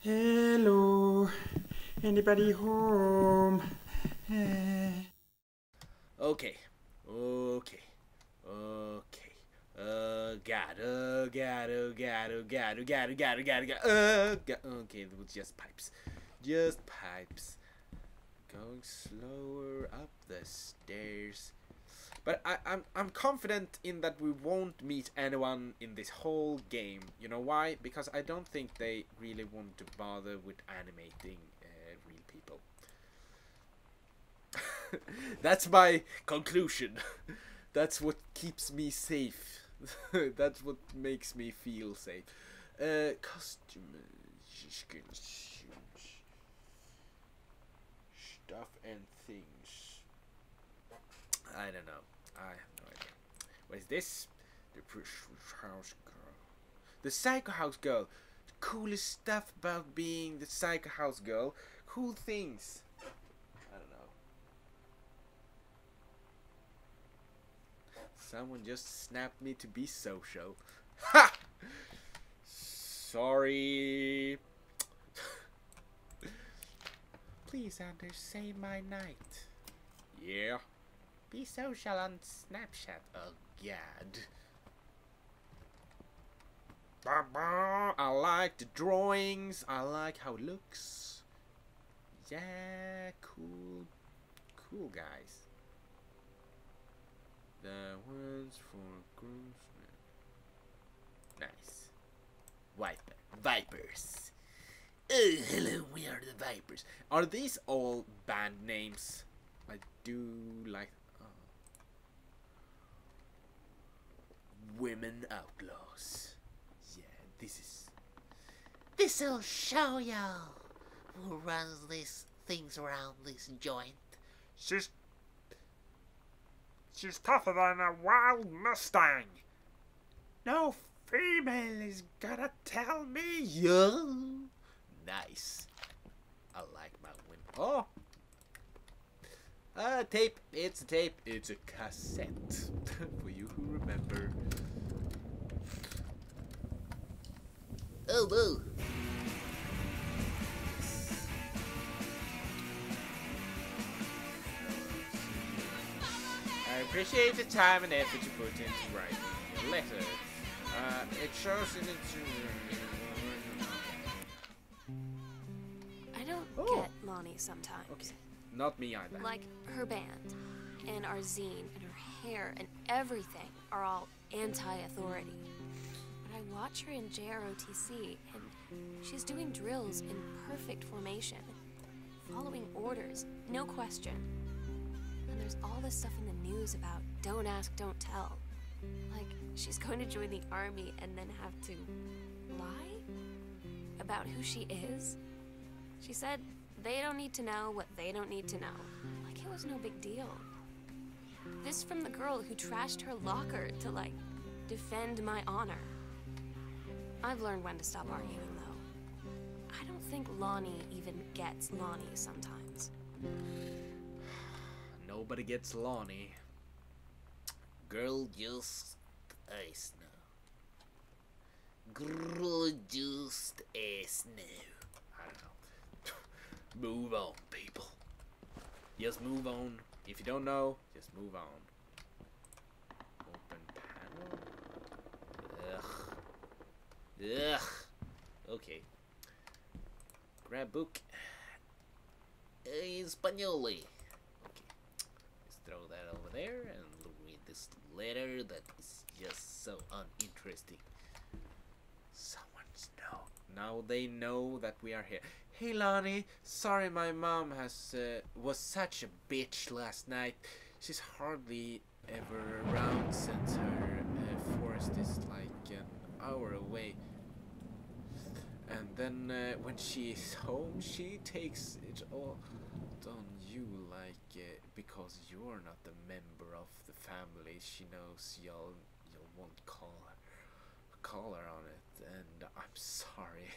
Hello, anybody home? Okay, okay, okay. God, God, God, God, God, God, God, God, okay, it was just pipes. Just pipes. Going slower up the stairs. But I'm confident in that we won't meet anyone in this whole game. You know why? Because I don't think they really want to bother with animating real people. That's my conclusion. That's what keeps me safe. That's what makes me feel safe. Costume, stuff and things. I don't know. I have no idea. What is this? The house girl. The Psycho House girl. The coolest stuff about being the Psycho House girl. Cool things. I don't know. Someone just snapped me to be social. Ha! Sorry. Please, Anders, save my night. Yeah. Be social on Snapchat. Oh, God. I like the drawings. I like how it looks. Yeah, cool. Cool, guys. The ones for groomsmen. Nice. Vipers. Oh, hello, we are the Vipers. Are these all band names? I do like. Women Outlaws. Yeah, this is. This'll show y'all who runs these things around this joint. She's tougher than a wild Mustang. No female is gonna tell me. Yo! Nice. I like my women. Oh! Tape. It's a tape. It's a cassette. For you who remember. Oh, whoa. I appreciate the time and effort you put into writing your letter. It shows in its. I don't Oh. get Lonnie sometimes. Okay. Not me either. Like her band, and our zine, and her hair, and everything are all anti-authority. But I watch her in JROTC, and she's doing drills in perfect formation, following orders, no question. And there's all this stuff in the news about don't ask, don't tell. Like, she's going to join the army and then have to lie about who she is. She said they don't need to know what they don't need to know. Like it was no big deal. This from the girl who trashed her locker to, like, defend my honor. I've learned when to stop arguing, though. I don't think Lonnie even gets Lonnie sometimes. Nobody gets Lonnie. Girl just as now. Girl just as now. I don't know. Move on, people. Just move on. If you don't know, just move on. Open panel. Ugh. Ugh. Okay. Grab book. Españole. Okay. Let's throw that over there and read this letter that is just so uninteresting. Someone's know. Now they know that we are here. Hey Lonnie, sorry my mom was such a bitch last night. She's hardly ever around since her forest is like an hour away. And then when she is home, she takes it all on you, like because you're not a member of the family. She knows you'll won't call her on it, and I'm sorry.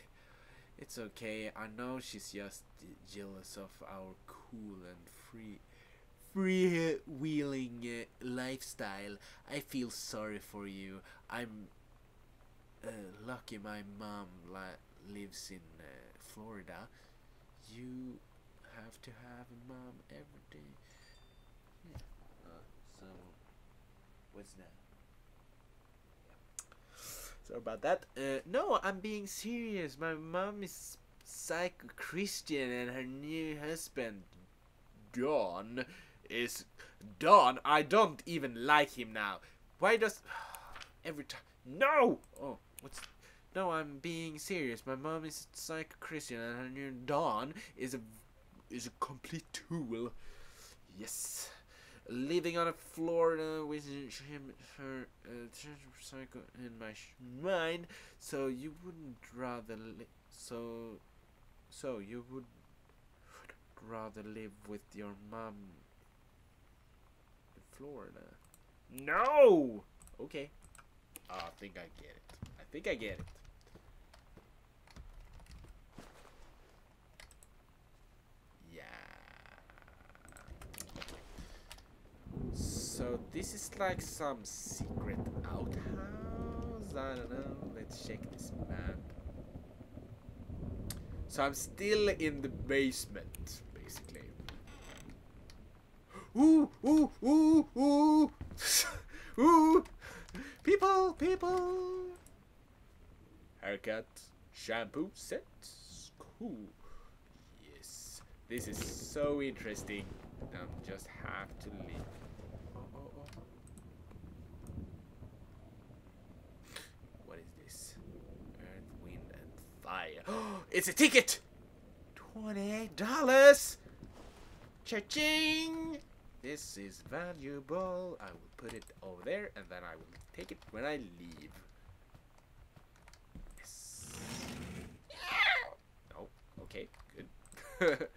It's okay. I know she's just jealous of our cool and freewheeling lifestyle. I feel sorry for you. I'm lucky my mom lives in Florida, you have to have a mom every day. Yeah. So, what's that? Sorry about that. No, I'm being serious. My mom is psycho Christian, and her new husband, Don, is Don. I don't even like him now. Why does every time? No. Oh, what's? No, I'm being serious. My mom is psycho Christian, and her new Don is a complete tool. Yes. Living on a Florida with her psycho in my mind, so you wouldn't rather so you would rather live with your mom in Florida? No. Okay. I think I get it. I think I get it. So this is like some secret outhouse. I don't know. Let's check this map. So I'm still in the basement, basically. Ooh, ooh, ooh, ooh, ooh! People, people. Haircut, shampoo, set. Cool. Yes, this is so interesting. Just have to leave. What is this? Earth, wind, and fire. It's a ticket! $28! Cha-ching! This is valuable. I will put it over there, and then I will take it when I leave. Yes. Oh, okay, good.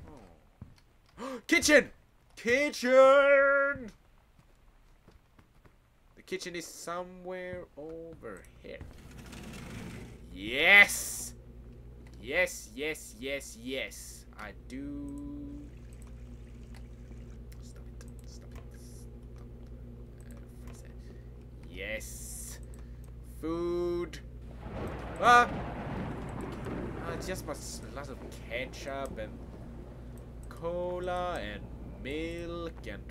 Oh. Kitchen! Kitchen! The kitchen is somewhere over here. Yes! Yes, yes, yes, yes. I do. Stop it. Stop it. Stop. Yes. Food. Ah! It's just lots of ketchup and cola and milk and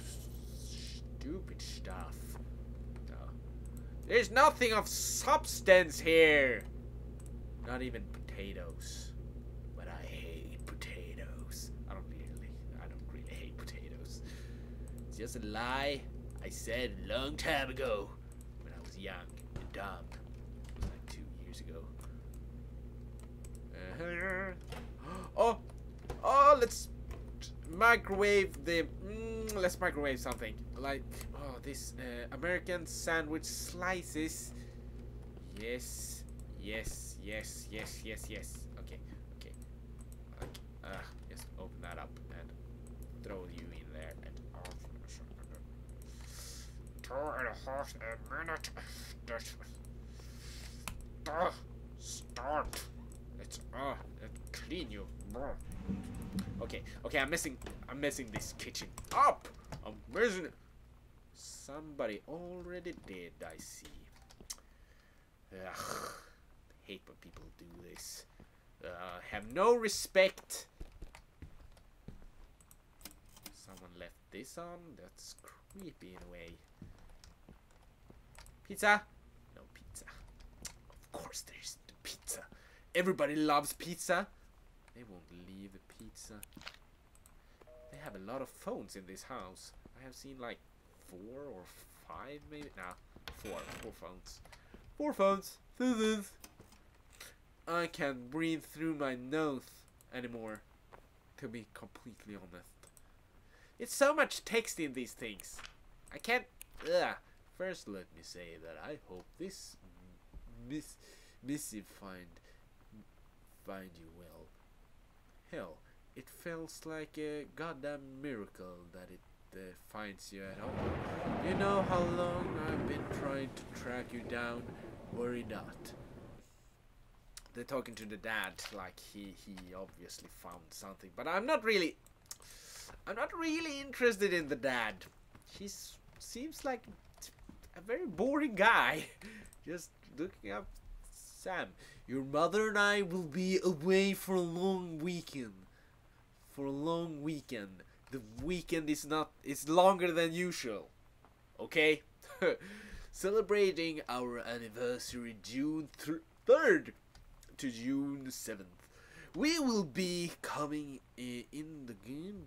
stupid stuff. No. There's nothing of substance here. Not even potatoes. But I hate potatoes. I don't really hate potatoes. It's just a lie I said a long time ago when I was young and dumb. It was like 2 years ago. Oh, let's microwave the let's microwave something like this American sandwich slices. Yes, yes, yes, yes, yes, yes. Okay, just open that up and throw you in there and 2.5 minutes. Start. let's clean you. Okay, I'm messing this kitchen up. I'm messing it. Somebody already did, I see. Ugh, hate when people do this. Have no respect. Someone left this on. That's creepy in a way. Pizza? No pizza. Of course there's pizza. Everybody loves pizza. They won't leave the pizza. They have a lot of phones in this house. I have seen like 4 or 5 maybe. Nah, 4 phones. 4 phones. I can't breathe through my nose anymore, to be completely honest. It's so much text in these things. I can't. First, let me say that I hope this missive find you well. Hell, it feels like a goddamn miracle that it finds you at home. You know how long I've been trying to track you down? Worry not. They're talking to the dad like he obviously found something, but I'm not really interested in the dad. He seems like a very boring guy, just looking up Sam, your mother and I will be away for a long weekend. For a long weekend. The weekend is longer than usual. Okay? Celebrating our anniversary June 3rd to June 7th. We will be coming in the game,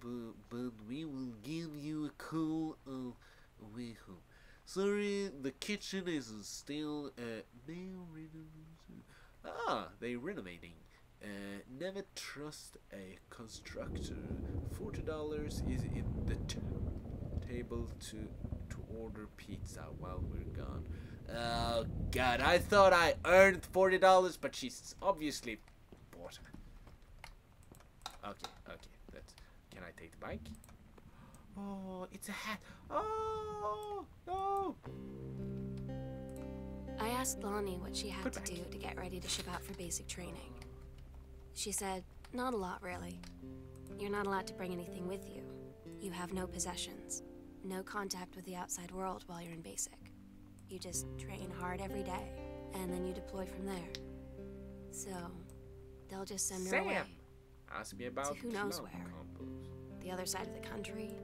but we will give you a call away home. Sorry, the kitchen is still they renovating. Never trust a constructor. $40 is in the table to order pizza while we're gone. Oh God, I thought I earned $40, but she's obviously bought it. Okay, can I take the bike? Oh, it's a hat. Oh, no. I asked Lonnie what she had Put to back. do to get ready to ship out for basic training. She said, not a lot really. You're not allowed to bring anything with you. You have no possessions, no contact with the outside world while you're in basic. You just train hard every day, and then you deploy from there. So, they'll just send her away. Sam, ask me about who knows cloud where. combos. The other side of the country,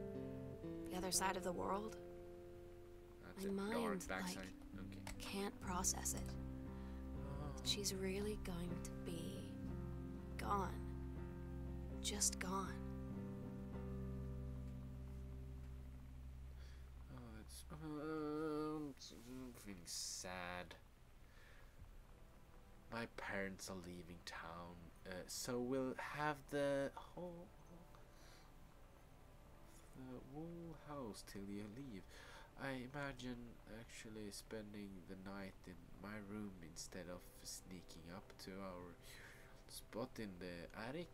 the other side of the world. That's My a dark mind, backside. like- Okay. Can't process it. She's really going to be gone. Just gone. Oh, I'm feeling sad. My parents are leaving town, so we'll have the whole house till you leave. I imagine actually spending the night in my room instead of sneaking up to our spot in the attic.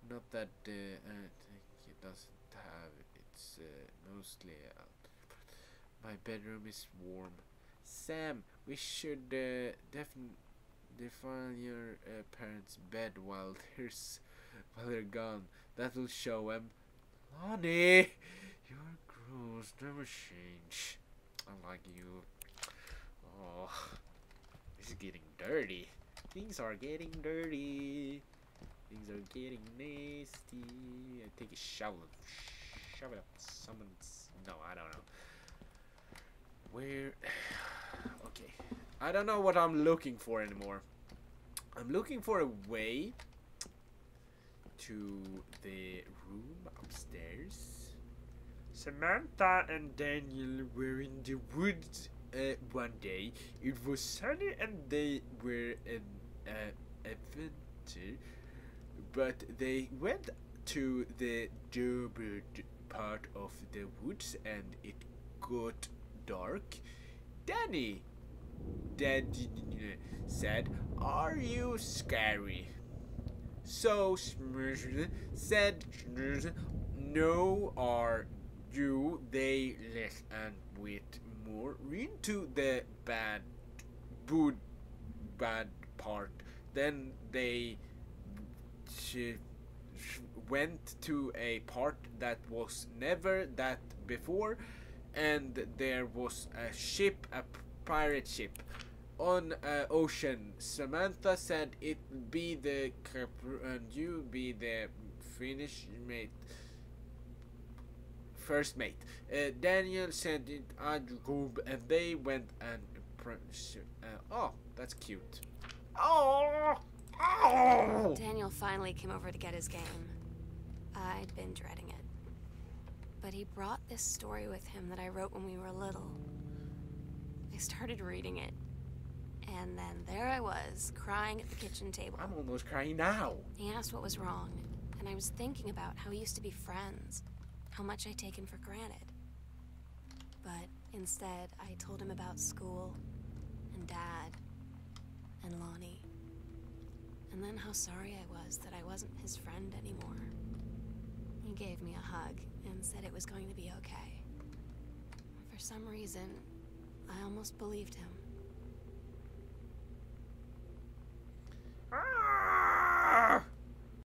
Not that the attic doesn't have, it's mostly out. My bedroom is warm. Sam, we should define your parents' bed while they're gone. That'll show them. Lonnie, you're gross. Never change. I like you. Oh, this is getting dirty. Things are getting dirty. Things are getting nasty. I take a shovel. Shove it up someone's. No, I don't know. Where? Okay. I don't know what I'm looking for anymore. I'm looking for a way to the room upstairs. Samantha and Daniel were in the woods one day. It was sunny and they were an adventure, but they went to the dark part of the woods and it got dark. Daddy said, "Are you scary?" So Smurf said, "No, are you?" They listened with more into the bad part. Then they went to a part that was never that before, and there was a ship, a pirate ship on ocean. Samantha said it'd be the captain and you be the first mate. Daniel said I'd go, and they went and oh, that's cute. Oh, Daniel finally came over to get his game. I'd been dreading it. But he brought this story with him that I wrote when we were little. I started reading it. And then there I was, crying at the kitchen table. I'm almost crying now. He asked what was wrong, and I was thinking about how we used to be friends, how much I'd taken for granted. But instead, I told him about school, and Dad, and Lonnie, and then how sorry I was that I wasn't his friend anymore. He gave me a hug and said it was going to be okay. For some reason, I almost believed him.